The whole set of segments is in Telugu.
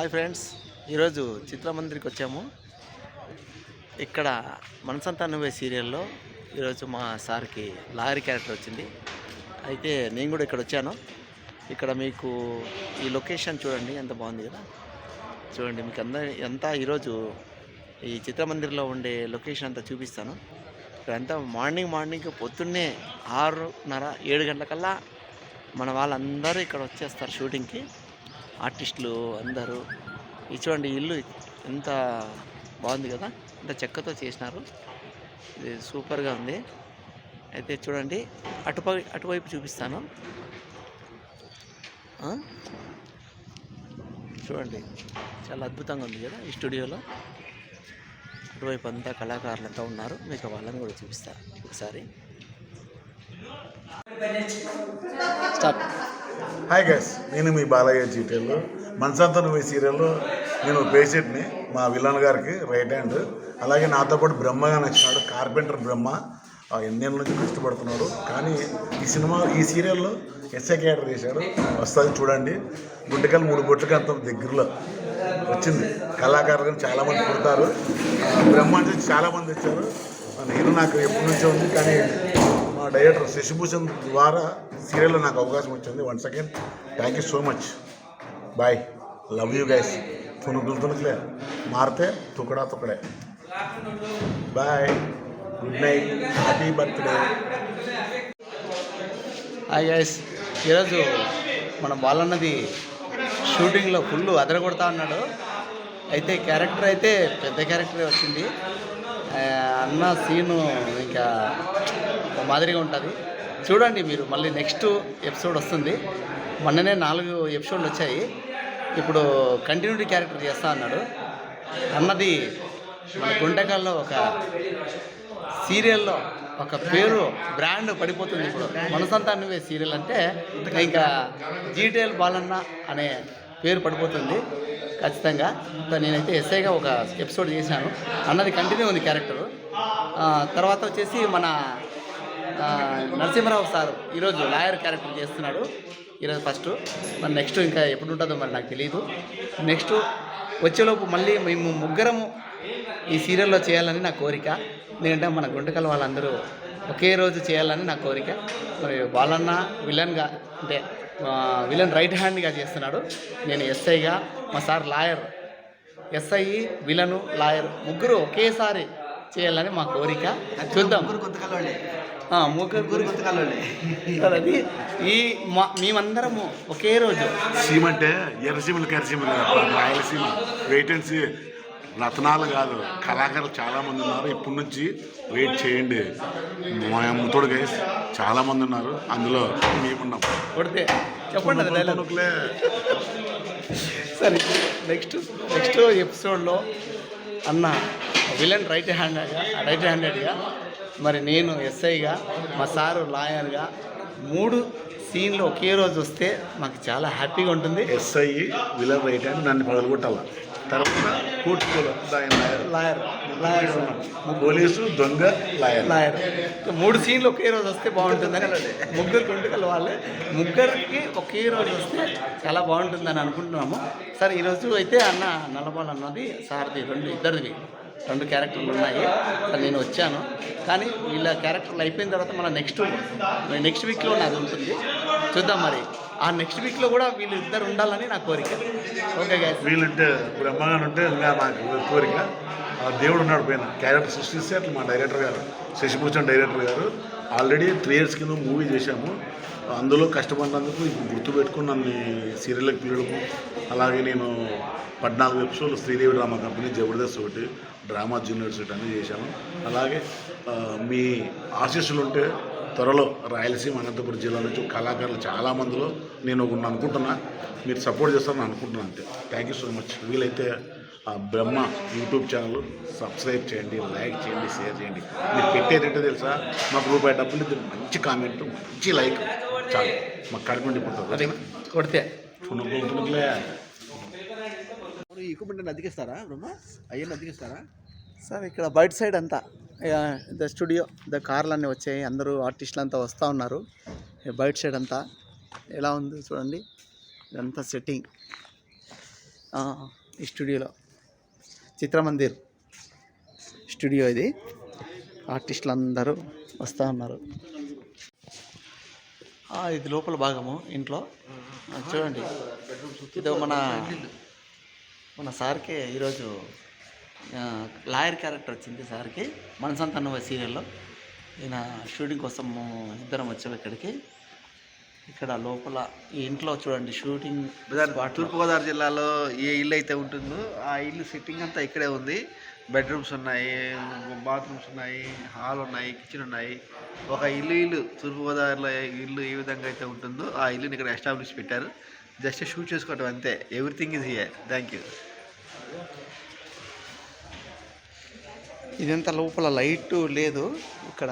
హాయ్ ఫ్రెండ్స్, ఈరోజు చిత్రమందిరికి వచ్చాము. ఇక్కడ మనసంతా నువ్వే సీరియల్లో ఈరోజు మా సార్కి లాయర్ క్యారెక్టర్ వచ్చింది. అయితే నేను కూడా ఇక్కడ వచ్చాను. ఇక్కడ మీకు ఈ లొకేషన్ చూడండి, ఎంత బాగుంది కదా. చూడండి, మీకు అంతా ఈరోజు ఈ చిత్రమందిర్లో ఉండే లొకేషన్ అంతా చూపిస్తాను. ఇక్కడంతా మార్నింగ్ పొద్దున్నే 6:30 7 గంటలకల్లా మన వాళ్ళందరూ ఇక్కడ వచ్చేస్తారు షూటింగ్కి. ఆర్టిస్టులు అందరూ. ఇది చూడండి, ఇల్లు ఎంత బాగుంది కదా, ఇంత చెక్కతో చేసినారు. ఇది సూపర్గా ఉంది. అయితే చూడండి, అటువైపు చూపిస్తాను. చూడండి, చాలా అద్భుతంగా ఉంది కదా ఈ స్టూడియోలో. అటువైపు అంతా కళాకారులంతా ఉన్నారు. మీకు వాళ్ళని కూడా చూపిస్తాను ఒకసారి. స్టార్ట్. హాయ్ గైస్, నేను మీ బాలయ్య జీటీఎల్లో మనసంతా నువ్వు సీరియల్లో నేను పేషెంట్ని, మా విలన్ గారికి రైట్ హ్యాండ్. అలాగే నాతో పాటు బ్రహ్మగా నచ్చినాడు, కార్పెంటర్ బ్రహ్మ. ఎన్నేళ్ళ నుంచి కష్టపడుతున్నాడు. కానీ ఈ సీరియల్లో ఎస్ఐ క్యారెక్టర్ చేశాడు. వస్తుంది చూడండి. గుడ్డకల్ 3 బొట్లకి అంత దగ్గరలో వచ్చింది. కళాకారులు చాలామంది పుడతారు. బ్రహ్మ అంటే చాలామంది వచ్చారు. నేను నాకు ఎప్పటి నుంచో ఉంది, కానీ మా డైరెక్టర్ శశిభూషణ్ ద్వారా సీరియల్లో నాకు అవకాశం వచ్చింది. Once again thank you so much. Bye, love you guys. తునుకులే మారితే తుకడే. Bye, good night, happy birthday. Hi guys, ఈరోజు మన బాలన్నది షూటింగ్లో ఫుల్ అదరగొడతా ఉన్నాడు. అయితే క్యారెక్టర్ అయితే పెద్ద క్యారెక్టరే వచ్చింది. అన్న సీను ఇంకా ఒక మాదిరిగా ఉంటుంది. చూడండి మీరు. మళ్ళీ నెక్స్ట్ ఎపిసోడ్ వస్తుంది. మొన్ననే 4 ఎపిసోడ్లు వచ్చాయి. ఇప్పుడు కంటిన్యూటీ క్యారెక్టర్ చేస్తా అన్నాడు. అన్నది మన గుంటకల్లో ఒక సీరియల్లో ఒక పేరు బ్రాండ్ పడిపోతుంది. ఇప్పుడు మనసంతా నువ్వే సీరియల్ అంటే ఇంకా జీటీఎల్ బాలన్న అనే పేరు పడిపోతుంది ఖచ్చితంగా. నేనైతే ఎస్ఐగా ఒక ఎపిసోడ్ చేశాను. అన్నది కంటిన్యూ ఉంది క్యారెక్టరు. తర్వాత వచ్చేసి మన నరసింహరావు సార్ ఈరోజు లాయర్ క్యారెక్టర్ చేస్తున్నాడు. ఈరోజు ఫస్ట్. మరి నెక్స్ట్ ఇంకా ఎప్పుడు ఉంటుందో మరి నాకు తెలియదు. నెక్స్ట్ వచ్చేలోపు మళ్ళీ మేము ముగ్గురము ఈ సీరియల్లో చేయాలని నా కోరిక. ఎందుకంటే మన గుంటకల్ వాళ్ళందరూ ఒకే రోజు చేయాలని నా కోరిక. మరి వాళ్ళన్న విలన్గా అంటే విలన్ రైట్ హ్యాండ్గా చేస్తున్నాడు. నేను ఎస్ఐగా, మా sir lawyer. SI, villain, lawyer ముగ్గురు ఒకేసారి చేయాలని మా కోరిక. చూద్దాం. అది ఈ మేమందరము ఒకే రోజు. సీమ అంటే ఎర్రసీమలు కరిసీమలు, రాయలసీమ వెయిట్ అండ్ సీ. రత్నాలు కాదు, కళాకారులు చాలామంది ఉన్నారు. ఇప్పటి నుంచి వెయిట్ చేయండి. మా అమ్మతోడు గైస్ చాలామంది ఉన్నారు. అందులో మేమున్నాం. కొడితే చెప్పండి అది డైలాగులే. సరే, నెక్స్ట్ ఎపిసోడ్లో అన్న విలన్ రైట్ హ్యాండెడ్గా, మరి నేను ఎస్ఐగా, మా సారు లాయర్గా 3 సీన్లు ఒకే రోజు వస్తే మాకు చాలా హ్యాపీగా ఉంటుంది. ఎస్ఐ, విలన్ రైట్ హ్యాండ్, నన్ను పగలగొట్టాల. తర్వాత కోర్టులో లాయర్ పోలీసు, దొంగ, లాయర్ 3 సీన్లు ఒకే రోజు వస్తే బాగుంటుందని ముగ్గురు గుంటకల్ వాళ్ళే. ముగ్గురికి ఒకే రోజు వస్తే చాలా బాగుంటుందని అనుకుంటున్నాము. సరే, ఈరోజు అయితే అన్న నల్లబాల్ అన్నది సార్ది ఇద్దరిది 2 క్యారెక్టర్లు ఉన్నాయి. నేను వచ్చాను. కానీ వీళ్ళ క్యారెక్టర్లు అయిపోయిన తర్వాత మన నెక్స్ట్ వీక్లో నాది ఉంటుంది. చూద్దాం. మరి ఆ నెక్స్ట్ వీక్లో కూడా వీళ్ళు ఇద్దరు ఉండాలని నా కోరిక. ఓకే గైస్, వీళ్ళంటే బ్రహ్మగారు ఉంటే ఇంకా నాకు కోరిక. దేవుడు ఉన్నాడు పైన. క్యారెక్టర్ సృష్టిస్తే అట్లా మా డైరెక్టర్ గారు శశిభూషణ్ డైరెక్టర్ గారు ఆల్రెడీ 3 years కింద మూవీ చేశాము. అందులో కష్టపడినందుకు ఇప్పుడు గుర్తుపెట్టుకుని నన్ను సీరియల్కి పిలవడము. అలాగే నేను 14 ఎపిసోడ్లు శ్రీదేవి డ్రామా కంపెనీ, జబర్దస్త్ ఒకటి, డ్రామా జూనియర్స్ ఒకటి అన్నీ చేశాను. అలాగే మీ ఆశీస్సులు ఉంటే త్వరలో రాయలసీమ, అనంతపురం జిల్లా నుంచి కళాకారులు చాలామందిలో నేను అనుకుంటున్నా. మీరు సపోర్ట్ చేస్తారని అనుకుంటున్నాను. అంతే. Thank you so much. వీలైతే బ్రహ్మ యూట్యూబ్ ఛానల్ సబ్స్క్రైబ్ చేయండి, లైక్ చేయండి, షేర్ చేయండి. మీరు పెట్టేది ఏంటో తెలుసా? మాకు ₹1 ఇది మంచి కామెంట్, మంచి లైక్ చాలు, మాకు కడుపు నిండిపోతుంది. అదే కొడితే తునుకులే. ఈ ఎక్విప్మెంట్ అద్దెకిస్తారా బ్రహ్మ? అవన్నీ అద్దెకిస్తారా సార్? ఇక్కడ బయట సైడ్ అంతా ద స్టూడియో, కార్లు అన్నీ వచ్చాయి. అందరూ ఆర్టిస్టులు అంతా వస్తూ ఉన్నారు. బయట సైడ్ అంతా ఎలా ఉంది చూడండి. ఇదంతా సెట్టింగ్. ఈ స్టూడియోలో చిత్రమందిర్ స్టూడియో ఇది. ఆర్టిస్టులు అందరూ వస్తూ ఉన్నారు. ఇది లోపల భాగము ఇంట్లో. చూడండి, ఇది మన సార్కి ఈరోజు లాయర్ క్యారెక్టర్ వచ్చింది సార్కి మనసంతానం సీరియల్లో. ఈయన షూటింగ్ కోసం ఇద్దరం వచ్చాము ఇక్కడికి. ఇక్కడ లోపల ఈ ఇంట్లో చూడండి షూటింగ్. తూర్పుగోదావరి జిల్లాలో ఏ ఇల్లు అయితే ఉంటుందో ఆ ఇల్లు సెట్టింగ్ అంతా ఇక్కడే ఉంది. బెడ్రూమ్స్ ఉన్నాయి, బాత్రూమ్స్ ఉన్నాయి, హాల్ ఉన్నాయి, కిచెన్ ఉన్నాయి. ఒక ఇల్లు తూర్పుగోదావరిలో ఇల్లు ఏ విధంగా అయితే ఉంటుందో ఆ ఇల్లుని ఇక్కడ ఎస్టాబ్లిష్ పెట్టారు. జస్ట్ షూట్ చేసుకోవటం అంతే. Everything is here. Thank you. ఇదంతా లోపల లైట్ లేదు. ఇక్కడ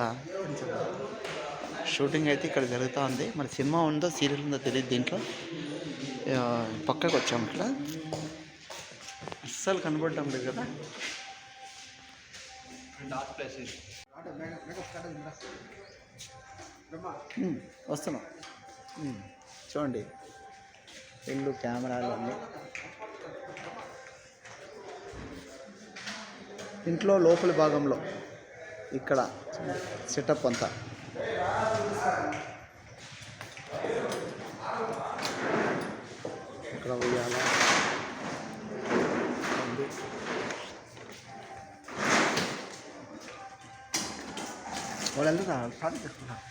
షూటింగ్ అయితే ఇక్కడ జరుగుతూ ఉంది. మరి సినిమా ఉందో సీరియల్ ఉందో తెలియదు. దీంట్లో పక్కకు వచ్చాము. ఇక్కడ అస్సలు కనబడటం లేదు కదా. వస్తున్నాం. చూడండి ఇల్లు, కెమెరాలు అన్నీ. ఇంట్లో లోపలి భాగంలో ఇక్కడ సెటప్ అంతా. ఇక్కడ ఉయ్యాల ఉంది. వాళ్ళంతా స్టార్ట్ చేసుకున్నారు.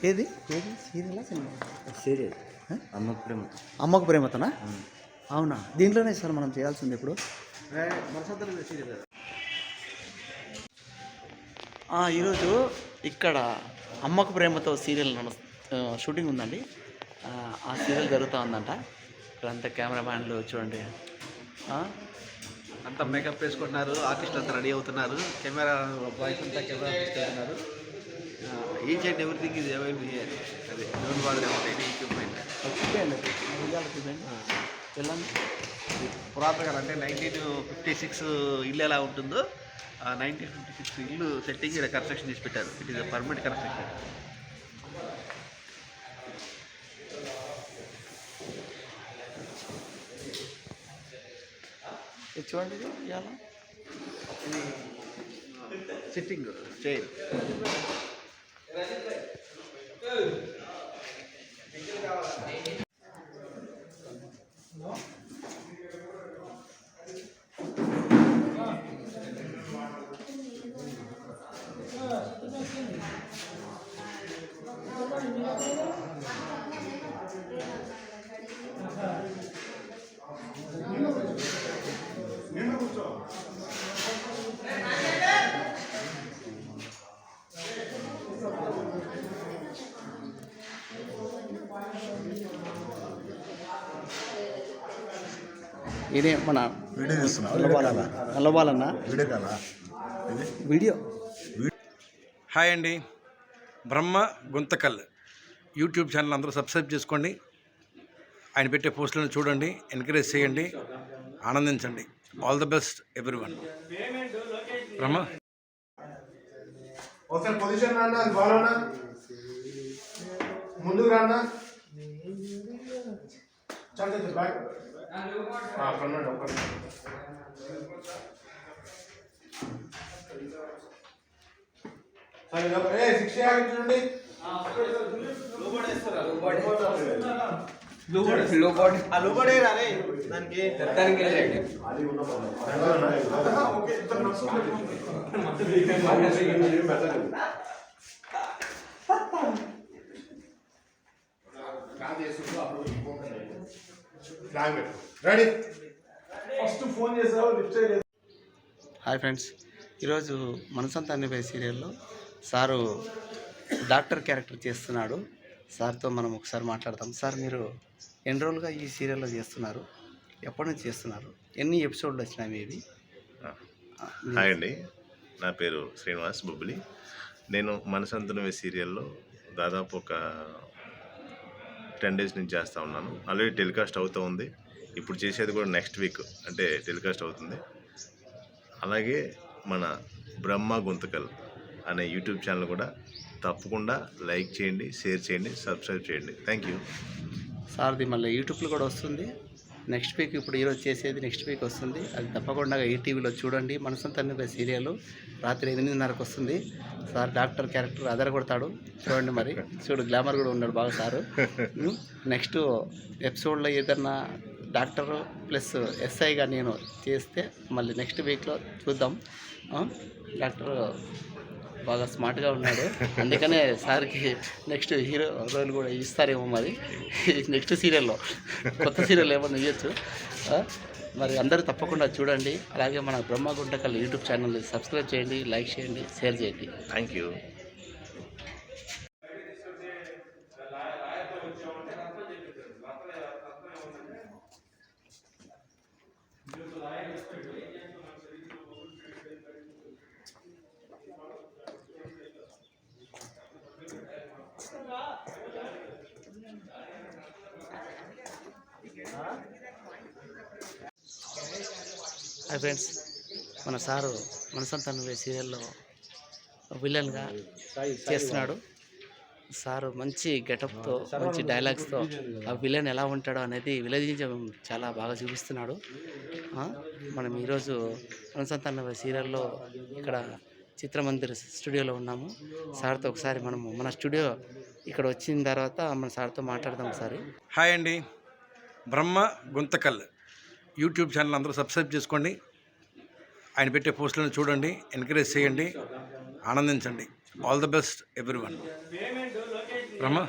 ఏది సీరియలా సినిమా? సీరియల్ అమ్మకు ప్రేమతోనా? అవునా? దీంట్లోనే సార్ మనం చేయాల్సింది ఇప్పుడు. ఈరోజు ఇక్కడ అమ్మకు ప్రేమతో సీరియల్ షూటింగ్ ఉందండి. ఆ సీరియల్ జరుగుతూ ఉందంట. ఇక్కడంతా కెమెరామ్యాన్లు చూడండి, అంతా మేకప్ వేసుకుంటున్నారు. ఆర్టిస్టులు అంతా రెడీ అవుతున్నారు. కెమెరా బాయ్స్ అంతా కెమెరా తీసుకెళ్తున్నారు. Each and everything is available here. అదే don't bother about any equipment. వెళ్ళండి. పురాతన అంటే 1956 ఇల్లు ఎలా ఉంటుందో ఆ 1956 ఇల్లు సెట్టింగ్ ఇక్కడ కన్స్ట్రక్షన్ చేసి పెట్టారు. It is a permanent construction. చూడండి, ఇది ఇవాళ ఇది సిట్టింగ్ చైర్. ఇదే మన వీడియో చేస్తున్నా. నల్లబాలన్న వీడియో కాదా? వీడియో. హాయ్ అండి, బ్రహ్మ గుంతకల్ యూట్యూబ్ ఛానల్ అందరూ సబ్స్క్రైబ్ చేసుకోండి. ఆయన పెట్టే పోస్టులను చూడండి, ఎంకరేజ్ చేయండి, ఆనందించండి. All the best everyone. Brahma ఒకసారి పొజిషన్ రాండి. అది బాగా ముందుకు రాండి. చల్ బ్యాక్ కన్నాడు ఒక సరే 60 ఆగించండి. రెడీ. ఫస్ట్ ఫోన్ చేసావు, లిఫ్ట్ చేయలేదు. హాయ్ ఫ్రెండ్స్, ఈరోజు మనసంతానిపై సీరియల్లో సారు డాక్టర్ క్యారెక్టర్ చేస్తున్నాడు. సార్తో మనం ఒకసారి మాట్లాడతాం. సార్, మీరు ఎన్ని రోజులుగా ఈ సీరియల్లో చేస్తున్నారు? ఎప్పటి నుంచి చేస్తున్నారు? ఎన్ని ఎపిసోడ్లు వచ్చినాయి మీవి? హాయ్ అండి, నా పేరు శ్రీనివాస్ బొబ్బిలి. నేను మనసంతానమే సీరియల్లో దాదాపు ఒక 10 days నుంచి చేస్తూ ఉన్నాను. ఆల్రెడీ టెలికాస్ట్ అవుతూ ఉంది. ఇప్పుడు చేసేది కూడా నెక్స్ట్ వీక్ అంటే టెలికాస్ట్ అవుతుంది. అలాగే మన బ్రహ్మ గుంతకల్ అనే యూట్యూబ్ ఛానల్ కూడా తప్పకుండా లైక్ చేయండి, షేర్ చేయండి, సబ్స్క్రైబ్ చేయండి. Thank you. సార్ది మళ్ళీ యూట్యూబ్లో కూడా వస్తుంది. నెక్స్ట్ వీక్ ఇప్పుడు ఈరోజు చేసేది నెక్స్ట్ వీక్ వస్తుంది. అది తప్పకుండా ఈటీవీలో చూడండి. మనసంతా నువ్వే సీరియల్ రాత్రి 8:30కి వస్తుంది. సార్ డాక్టర్ క్యారెక్టర్ అదరగొడతాడు, చూడండి. మరి చూడు, గ్లామర్ కూడా ఉన్నాడు బాగా సారు. నెక్స్ట్ ఎపిసోడ్లో ఏదన్నా డాక్టర్ ప్లస్ ఎస్ఐగా నేను చేస్తే మళ్ళీ నెక్స్ట్ వీక్లో చూద్దాం. డాక్టర్ బాగా స్మార్ట్గా ఉన్నాడు, అందుకనే సార్కి నెక్స్ట్ హీరో రోల్ కూడా ఇస్తారేమో. మరి నెక్స్ట్ సీరియల్లో కొత్త సీరియల్ ఏమన్నా ఇవ్వచ్చు. మరి అందరూ తప్పకుండా చూడండి. అలాగే మన బ్రహ్మ గుంటకల్ యూట్యూబ్ ఛానల్ని సబ్స్క్రైబ్ చేయండి, లైక్ చేయండి, షేర్ చేయండి. Thank you. హాయ్ ఫ్రెండ్స్, మన సారు మనసంతా నువ్వే సీరియల్లో విలన్గా చేస్తున్నాడు. సారు మంచి గెటప్తో, మంచి డైలాగ్స్తో ఆ విలన్ ఎలా ఉంటాడో అనేది విలనిజం చాలా బాగా చూపిస్తున్నాడు. మనం ఈరోజు మనసంతా నువ్వే సీరియల్లో ఇక్కడ చిత్రమందిర్ స్టూడియోలో ఉన్నాము. సార్తో ఒకసారి మనము మన స్టూడియో ఇక్కడ వచ్చిన తర్వాత మన సార్తో మాట్లాడదాం ఒకసారి. హాయ్ అండి, బ్రహ్మ గుంతకల్ యూట్యూబ్ ఛానల్ అందరూ సబ్స్క్రైబ్ చేసుకోండి. ఆయన పెట్టే పోస్టులను చూడండి, ఎంకరేజ్ చేయండి, ఆనందించండి. All the best everyone. Brahma.